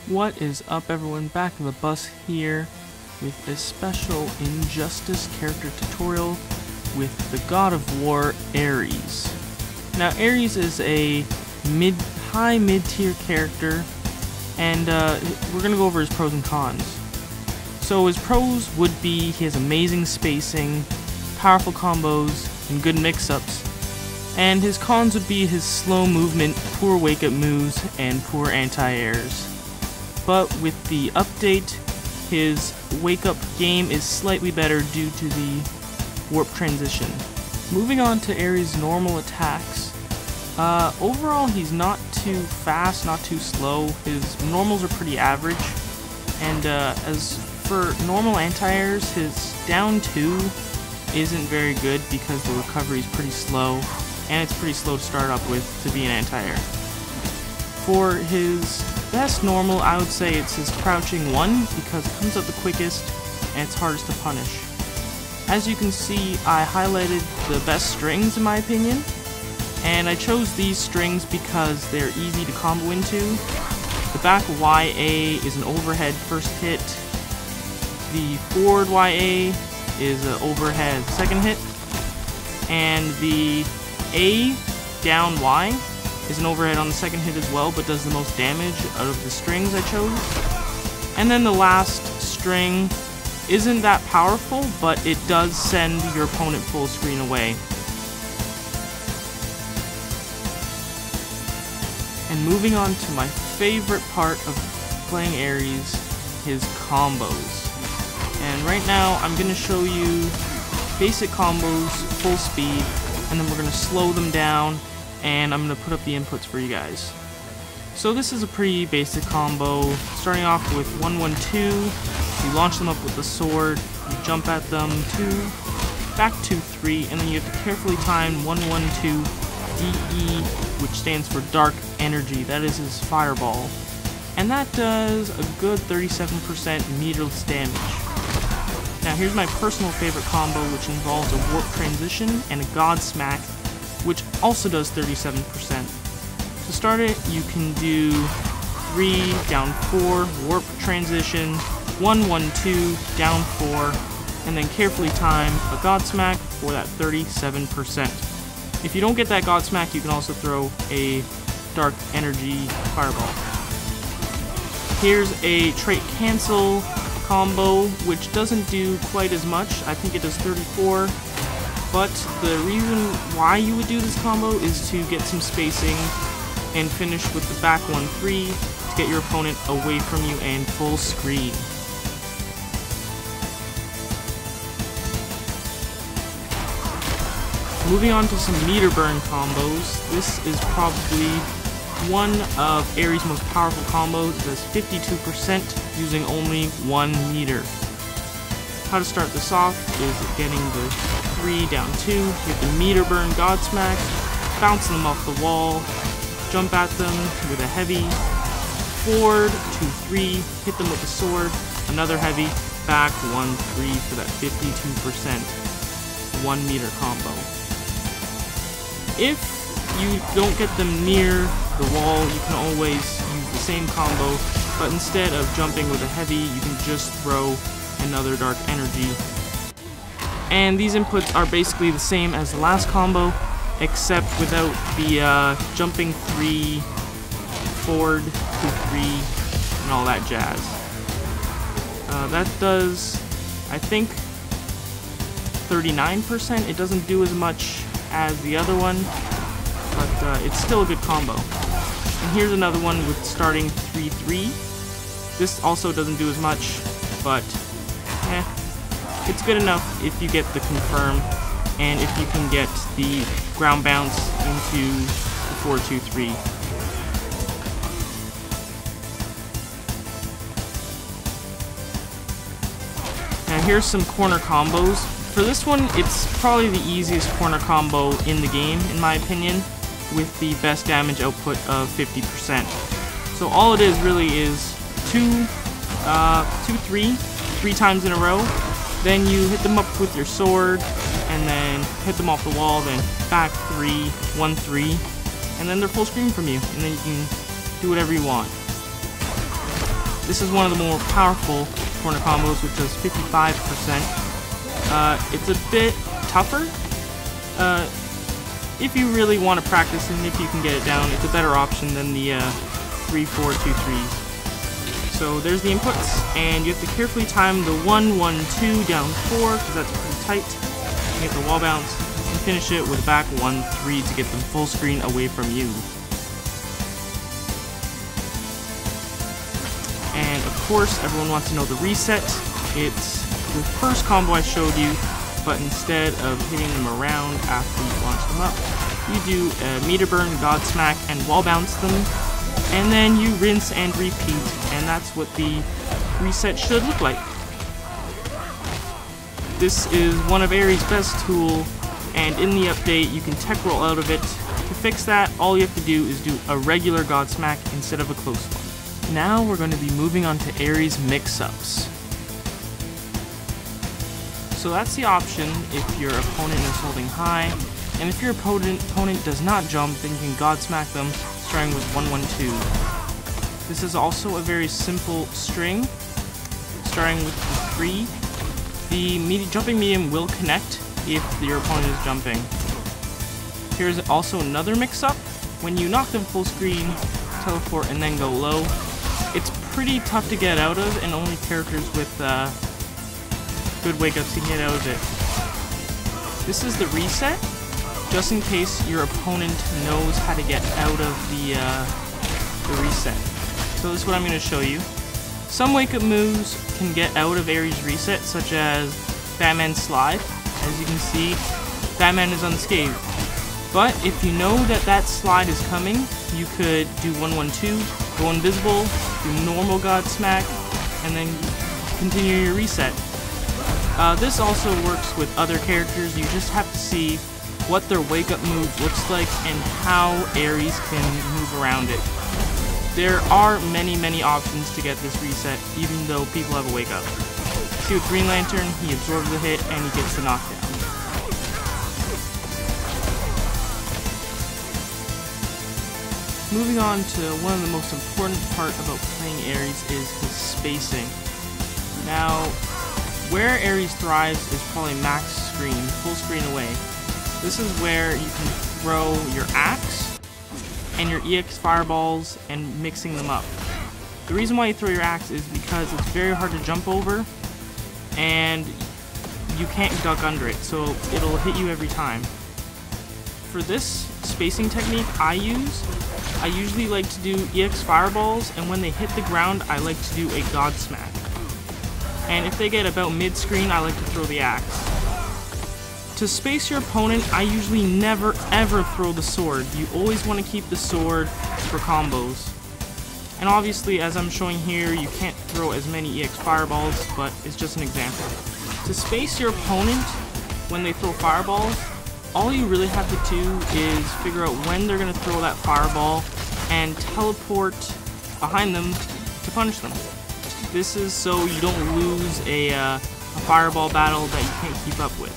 What is up, everyone? Back to the bus here with a special Injustice character tutorial with the God of War, Ares. Now, Ares is a high mid-tier character, and we're going to go over his pros and cons. So his pros would be he has amazing spacing, powerful combos, and good mix-ups. And his cons would be his slow movement, poor wake-up moves, and poor anti-airs. But with the update, his wake-up game is slightly better due to the warp transition. Moving on to Ares' normal attacks, overall he's not too fast, not too slow. His normals are pretty average. And as for normal anti-airs, his down 2 isn't very good because the recovery is pretty slow, and it's pretty slow to start up with to be an anti-air. For his best normal, I would say it's his crouching 1 because it comes up the quickest and it's hardest to punish. As you can see, I highlighted the best strings in my opinion, and I chose these strings because they're easy to combo into. The back YA is an overhead first hit, the forward YA is an overhead second hit, and the A down Y is an overhead on the second hit as well, but does the most damage out of the strings I chose. And then the last string isn't that powerful, but it does send your opponent full screen away. And moving on to my favorite part of playing Ares, his combos. And right now I'm going to show you basic combos, full speed, and then we're going to slow them down, and I'm going to put up the inputs for you guys. So this is a pretty basic combo, starting off with 1-1-2, you launch them up with the sword, you jump at them, 2, back 2-3, and then you have to carefully time 1-1-2 DE, which stands for Dark Energy. That is his fireball. And that does a good 37% meterless damage. Now here's my personal favorite combo, which involves a warp transition and a god smack, which also does 37%. To start it, you can do 3, down 4, warp transition, 1-1-2, down 4, and then carefully time a god smack for that 37%. If you don't get that god smack, you can also throw a dark energy fireball. Here's a trait cancel combo, which doesn't do quite as much. I think it does 34, but the reason why you would do this combo is to get some spacing and finish with the back 1-3 to get your opponent away from you and full screen. Moving on to some meter burn combos, this is probably one of Ares' most powerful combos. It does 52% using only 1 meter. How to start this off is getting the 3, down 2, get the meter burn god smack, bouncing them off the wall, jump at them with a heavy, forward 2-3, hit them with the sword, another heavy, back 1-3 for that 52% 1 meter combo. If you don't get them near the wall, you can always use the same combo, but instead of jumping with a heavy, you can just throw another dark energy. And these inputs are basically the same as the last combo, except without the jumping 3, forward 2-3, and all that jazz. That does, I think, 39%. It doesn't do as much as the other one, but it's still a good combo. And here's another one with starting 3-3. This also doesn't do as much, but it's good enough if you get the confirm and if you can get the ground bounce into the 4-2-3. Now here's some corner combos. For this one, it's probably the easiest corner combo in the game, in my opinion, with the best damage output of 50%. So all it is really is 2-3, 3 times in a row. Then you hit them up with your sword, and then hit them off the wall, then back 3, 1-3, and then they're full screen from you, and then you can do whatever you want. This is one of the more powerful corner combos, which does 55%. It's a bit tougher. If you really want to practice and if you can get it down, it's a better option than the 3-4-2-3s. So there's the inputs, and you have to carefully time the 1-1-2 down 4, because that's pretty tight. You get the wall bounce, and finish it with back 1-3 to get them full screen away from you. And of course, everyone wants to know the reset. It's the first combo I showed you, but instead of hitting them around after you launch them up, you do a meter burn, god smack, and wall bounce them, and then you rinse and repeat, and that's what the reset should look like. This is one of Ares' best tool, and in the update you can tech roll out of it. To fix that, all you have to do is do a regular god smack instead of a close one. Now we're going to be moving on to Ares Mixups. So that's the option if your opponent is holding high, and if your opponent does not jump, then you can god smack them, starting with 1-1-2. This is also a very simple string, starting with the 3. The jumping medium will connect if your opponent is jumping. Here's also another mix-up. When you knock them full screen, teleport, and then go low, it's pretty tough to get out of, and only characters with good wake-ups can get out of it. This is the reset, just in case your opponent knows how to get out of the reset. So this is what I'm going to show you. Some wake-up moves can get out of Ares reset, such as Batman's slide. As you can see, Batman is unscathed. But if you know that that slide is coming, you could do 1-1-2, go invisible, do normal god smack, and then continue your reset. This also works with other characters. You just have to see what their wake-up move looks like and how Ares can move around it. There are many options to get this reset, even though people have a wake-up. See with Green Lantern, he absorbs the hit and he gets the knockdown. Moving on to one of the most important part about playing Ares is his spacing. Now, where Ares thrives is probably max screen, full screen away. This is where you can throw your axe and your EX fireballs and mixing them up. The reason why you throw your axe is because it's very hard to jump over and you can't duck under it, so it'll hit you every time. For this spacing technique I usually like to do EX fireballs, and when they hit the ground I like to do a god smack. And if they get about mid-screen, I like to throw the axe. To space your opponent, I usually never ever throw the sword. You always want to keep the sword for combos. And obviously, as I'm showing here, you can't throw as many EX fireballs, but it's just an example. To space your opponent when they throw fireballs, all you really have to do is figure out when they're going to throw that fireball and teleport behind them to punish them. This is so you don't lose a fireball battle that you can't keep up with.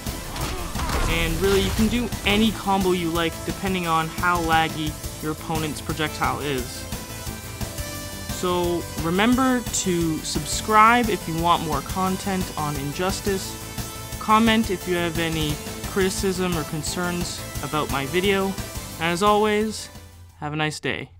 And really, you can do any combo you like depending on how laggy your opponent's projectile is. So remember to subscribe if you want more content on Injustice. Comment if you have any criticism or concerns about my video. And as always, have a nice day.